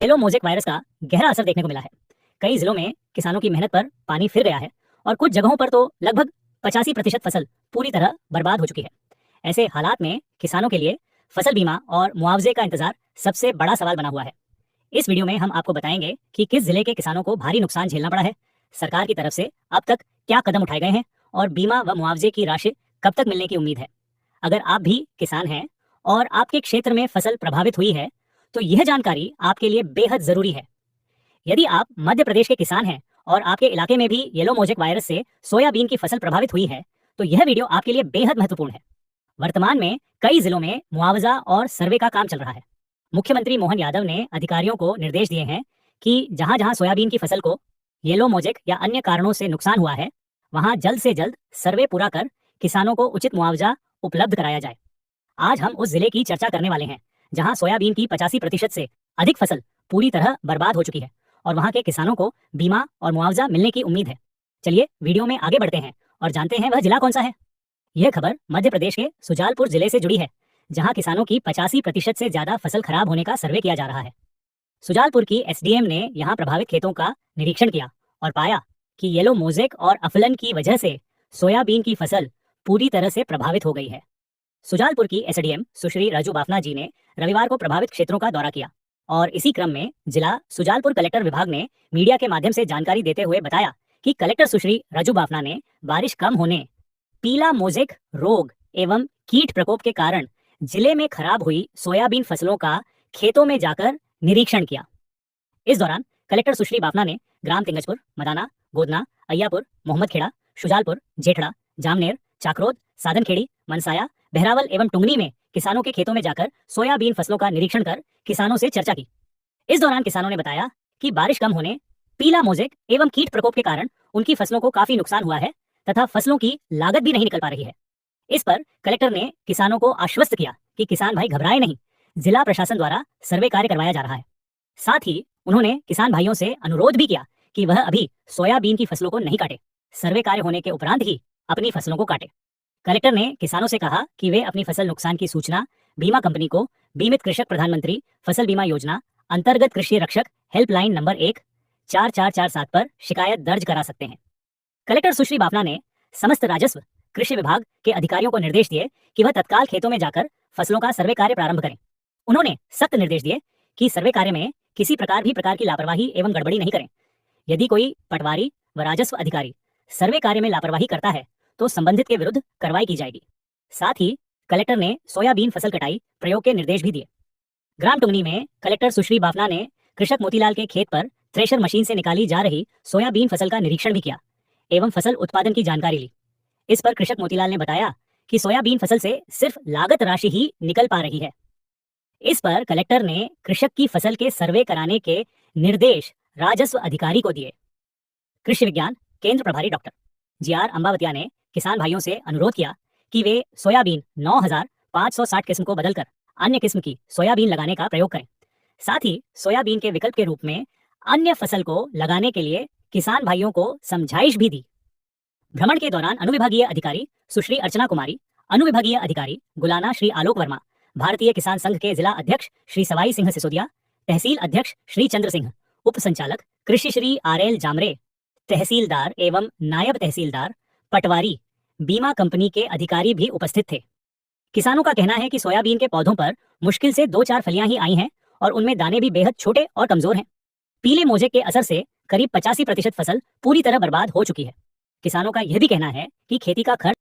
Yellow mosaic virus का गहरा असर देखने को मिला है। कई जिलों में किसानों की मेहनत पर पानी फिर गया है और कुछ जगहों पर तो लगभग 85% फसल पूरी तरह बर्बाद हो चुकी है। ऐसे हालात में किसानों के लिए फसल बीमा और मुआवजे का इंतजार सबसे बड़ा सवाल बना हुआ है। इस वीडियो में हम आपको बताएंगे कि किस जिले के किसानों को भारी नुकसान झेलना पड़ा है, सरकार की तरफ से अब तक क्या कदम उठाए गए हैं और बीमा व मुआवजे की राशि कब तक मिलने की उम्मीद है। अगर आप भी किसान हैं और आपके क्षेत्र में फसल प्रभावित हुई है तो यह जानकारी आपके लिए बेहद जरूरी है। यदि आप मध्य प्रदेश के किसान हैं और आपके इलाके में भी येलो मोज़ेक वायरस से सोयाबीन की फसल प्रभावित हुई है तो यह वीडियो आपके लिए बेहद महत्वपूर्ण है। वर्तमान में कई जिलों में मुआवजा और सर्वे का काम चल रहा है। मुख्यमंत्री मोहन यादव ने अधिकारियों को निर्देश दिए हैं कि जहां जहां सोयाबीन की फसल को येलो मोज़ेक या अन्य कारणों से नुकसान हुआ है वहां जल्द से जल्द सर्वे पूरा कर किसानों को उचित मुआवजा उपलब्ध कराया जाए। आज हम उस जिले की चर्चा करने वाले हैं जहां सोयाबीन की 85% से अधिक फसल पूरी तरह बर्बाद हो चुकी है और वहां के किसानों को बीमा और मुआवजा मिलने की उम्मीद है। चलिए वीडियो में आगे बढ़ते हैं और जानते हैं वह जिला कौन सा है। यह खबर मध्य प्रदेश के सुजालपुर जिले से जुड़ी है जहां किसानों की 85% से ज्यादा फसल खराब होने का सर्वे किया जा रहा है। सुजालपुर की एसडीएम ने यहां प्रभावित खेतों का निरीक्षण किया और पाया कि येलो मोज़ेक और अफलन की वजह से सोयाबीन की फसल पूरी तरह से प्रभावित हो गई है। सुजालपुर की एसडीएम सुश्री राजू बाफना जी ने रविवार को प्रभावित क्षेत्रों का दौरा किया और इसी क्रम में जिला सुजालपुर कलेक्टर विभाग ने मीडिया के माध्यम से जानकारी देते हुए बताया कि कलेक्टर सुश्री राजू बाफना ने बारिश कम होने, पीला मोज़ेक रोग एवं कीट प्रकोप के कारण जिले में खराब हुई सोयाबीन फसलों का खेतों में जाकर निरीक्षण किया। इस दौरान कलेक्टर सुश्री बाफना ने ग्राम तिंगजपुर, मदाना, गोदना, अय्यापुर, मोहम्मदखेड़ा, शुजालपुर, जेठड़ा, जामनेर, चाकरोद, साधनखेड़ी, मनसाया, बहरावल एवं टुंगनी में किसानों के खेतों में जाकर सोयाबीन फसलों का निरीक्षण कर किसानों से चर्चा की। इस दौरान किसानों ने बताया कि बारिश कम होने, पीला मोज़ेक एवं कीट प्रकोप के कारण उनकी फसलों को काफी नुकसान हुआ है तथा फसलों की लागत भी नहीं निकल पा रही है। इस पर कलेक्टर ने किसानों को आश्वस्त किया कि किसान भाई घबराए नहीं, जिला प्रशासन द्वारा सर्वे कार्य करवाया जा रहा है। साथ ही उन्होंने किसान भाइयों से अनुरोध भी किया कि वह अभी सोयाबीन की फसलों को नहीं काटे, सर्वे कार्य होने के उपरांत ही अपनी फसलों को काटे। कलेक्टर ने किसानों से कहा कि वे अपनी फसल नुकसान की सूचना बीमा कंपनी को बीमित कृषक प्रधानमंत्री फसल बीमा योजना अंतर्गत कृषि रक्षक हेल्पलाइन नंबर 14447 पर शिकायत दर्ज करा सकते हैं। कलेक्टर सुश्री बाफना ने समस्त राजस्व कृषि विभाग के अधिकारियों को निर्देश दिए कि वह तत्काल खेतों में जाकर फसलों का सर्वे कार्य प्रारंभ करें। उन्होंने सख्त निर्देश दिए कि सर्वे कार्य में किसी प्रकार की लापरवाही एवं गड़बड़ी नहीं करें। यदि कोई पटवारी व राजस्व अधिकारी सर्वे कार्य में लापरवाही करता है तो संबंधित के विरुद्ध कार्रवाई की जाएगी। साथ ही कलेक्टर ने सोयाबीन फसल कटाई प्रयोग के निर्देश भी दिए। ग्राम टुंगनी में कलेक्टर सुश्री बाफना ने कृषक मोतीलाल के खेत पर थ्रेशर मशीन से निकाली जा रही सोयाबीन फसल का निरीक्षण भी किया एवं फसल उत्पादन की जानकारी ली। इस पर कृषक मोतीलाल ने बताया कि सोयाबीन फसल से सिर्फ लागत राशि ही निकल पा रही है। इस पर कलेक्टर ने कृषक की फसल के सर्वे कराने के निर्देश राजस्व अधिकारी को दिए। कृषि विज्ञान केंद्र प्रभारी डॉक्टर जीआर अंबावतिया ने किसान भाइयों से अनुरोध किया कि वे सोयाबीन 9560 किस्म को बदलकर अन्य किस्म की सोयाबीन लगाने का प्रयोग करें। साथ ही सोयाबीन के विकल्प के रूप में अन्य फसल को लगाने के लिए किसान भाइयों को समझाइश भी दी। भ्रमण के दौरान अनुविभागीय अधिकारी सुश्री अर्चना कुमारी, अनुविभागीय अधिकारी गुलाना श्री आलोक वर्मा, भारतीय किसान संघ के जिला अध्यक्ष श्री सवाई सिंह सिसोदिया, तहसील अध्यक्ष श्री चंद्र सिंह, उप संचालक कृषि श्री आरएल जामरे, तहसीलदार एवं नायब तहसीलदार, पटवारी, बीमा कंपनी के अधिकारी भी उपस्थित थे। किसानों का कहना है कि सोयाबीन के पौधों पर मुश्किल से 2-4 फलियां ही आई हैं और उनमें दाने भी बेहद छोटे और कमजोर हैं। पीले मोज़ेक के असर से करीब 85% फसल पूरी तरह बर्बाद हो चुकी है। किसानों का यह भी कहना है कि खेती का खर्च